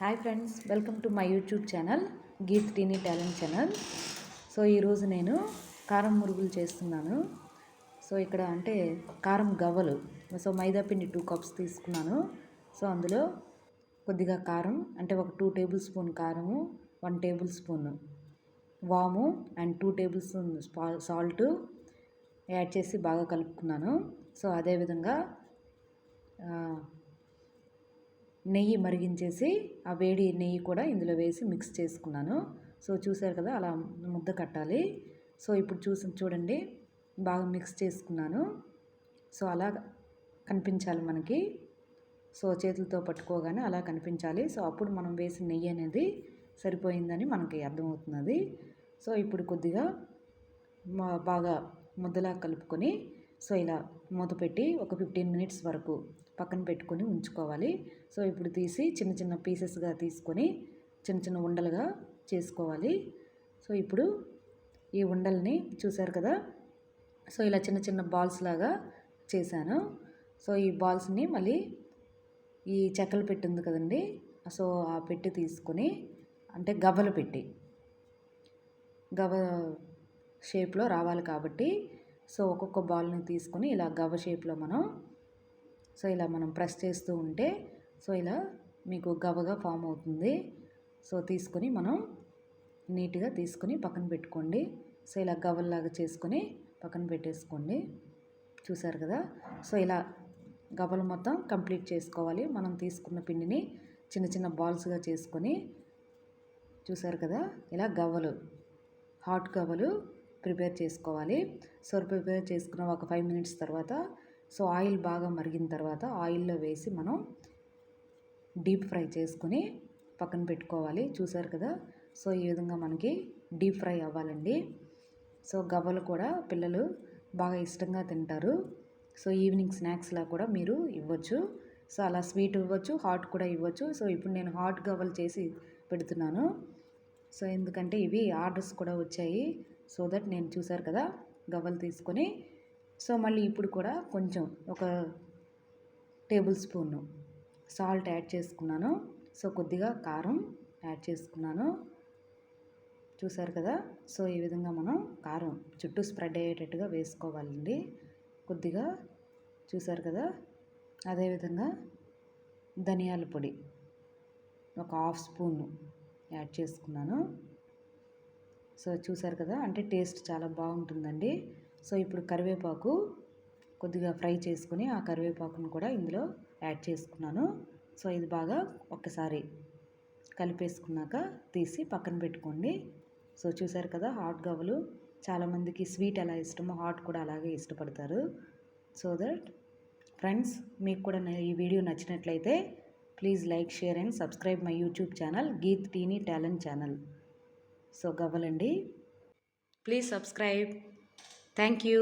Hi friends, welcome to my YouTube channel Geet teeny talent channel. So ఈరోజు నేను కారం మురుగులు చేస్తున్నాను. సో ఇక్కడ అంటే కారం గవ్వలు. సో మైదా పిండి 2 కప్స్ తీసుకున్నాను. సో అందులో కొద్దిగా కారం అంటే ఒక 2 టేబుల్ స్పూన్ కారము, 1 టేబుల్ స్పూన్ వాము and 2 table spoon salt add చేసి బాగా కలుపుకున్నాను. సో అదేవిధంగా నెయ్యి మరిగించేసి ఆ వేడి నెయ్యి కూడా ఇందులో వేసి మిక్స్ చేసుకున్నాను. సో చూసారు కదా, అలా ముద్ద కట్టాలి. సో ఇప్పుడు చూడండి, బాగా మిక్స్ చేసుకున్నాను. సో అలా కనిపించాలి మనకి. సో చేతులతో పట్టుకోగానే అలా కనిపించాలి. సో అప్పుడు మనం వేసిన నెయ్యి అనేది సరిపోయిందని మనకి అర్థమవుతున్నది. సో ఇప్పుడు కొద్దిగా బాగా ముద్దలా కలుపుకొని సో ఇలా మూత పెట్టి ఒక 15 మినిట్స్ వరకు పక్కన పెట్టుకొని ఉంచుకోవాలి. సో ఇప్పుడు తీసి చిన్న చిన్న పీసెస్గా తీసుకొని చిన్న చిన్న ఉండలుగా చేసుకోవాలి. సో ఇప్పుడు ఈ ఉండల్ని చూసారు కదా, సో ఇలా చిన్న చిన్న బాల్స్ లాగా చేశాను. సో ఈ బాల్స్ని మళ్ళీ ఈ చెక్కలు పెట్టి ఉంది కదండి, సో ఆ పెట్టి తీసుకొని అంటే గవ్వలు పెట్టి గవ్వ షేప్లో రావాలి కాబట్టి సో ఒక్కొక్క బాల్ని తీసుకొని ఇలా గవ్వ షేప్లో మనం ప్రెస్ చేస్తూ ఉంటే సో ఇలా మీకు గవ్వగా ఫామ్ అవుతుంది. సో తీసుకొని మనం నీట్గా తీసుకొని పక్కన పెట్టుకోండి. సో ఇలా గవ్వల్లాగా చేసుకొని పక్కన పెట్టేసుకోండి. చూసారు కదా, సో ఇలా గవ్వలు మొత్తం కంప్లీట్ చేసుకోవాలి. మనం తీసుకున్న పిండిని చిన్న చిన్న బాల్స్గా చేసుకొని చూసారు కదా, ఇలా గవ్వలు హాట్ గవ్వలు ప్రిపేర్ చేసుకోవాలి. సో ప్రిపేర్ చేసుకున్న ఒక 5 మినిట్స్ తర్వాత సో ఆయిల్ బాగా మరిగిన తర్వాత ఆయిల్లో వేసి మనం డీప్ ఫ్రై చేసుకొని పక్కన పెట్టుకోవాలి. చూసారు కదా, సో ఈ విధంగా మనకి డీప్ ఫ్రై అవ్వాలండి. సో గవ్వలు కూడా పిల్లలు బాగా ఇష్టంగా తింటారు. సో ఈవినింగ్ స్నాక్స్లా కూడా మీరు ఇవ్వచ్చు. సో అలా స్వీట్ ఇవ్వచ్చు, హాట్ కూడా ఇవ్వచ్చు. సో ఇప్పుడు నేను హాట్ గవ్వలు చేసి పెడుతున్నాను. సో ఎందుకంటే ఇవి ఆర్డర్స్ కూడా వచ్చాయి. సో దట్ నేను చూసారు కదా గవ్వలు తీసుకొని సో మళ్ళీ ఇప్పుడు కూడా కొంచెం ఒక టేబుల్ స్పూన్ సాల్ట్ యాడ్ చేసుకున్నాను. సో కొద్దిగా కారం యాడ్ చేసుకున్నాను. చూసారు కదా, సో ఈ విధంగా మనం కారం చుట్టూ స్ప్రెడ్ అయ్యేటట్టుగా వేసుకోవాలండి కొద్దిగా. చూసారు కదా, అదేవిధంగా ధనియాల పొడి ఒక 1/2 స్పూన్ యాడ్ చేసుకున్నాను. సో చూసారు కదా, అంటే టేస్ట్ చాలా బాగుంటుందండి. సో ఇప్పుడు కరివేపాకు కొద్దిగా ఫ్రై చేసుకుని ఆ కరివేపాకును కూడా ఇందులో యాడ్ చేసుకున్నాను. సో ఇది బాగా ఒక్కసారి కలిపేసుకున్నాక తీసి పక్కన పెట్టుకోండి. సో చూసారు కదా, హాట్ గవ్వలు చాలామందికి స్వీట్ ఎలా ఇష్టమో హాట్ కూడా అలాగే ఇష్టపడతారు. సో దట్ ఫ్రెండ్స్, మీకు కూడా ఈ వీడియో నచ్చినట్లయితే please like, share and subscribe my YouTube channel Geet teeny talent channel. So గవ్వలండి, ప్లీజ్ సబ్స్క్రైబ్. Thank you.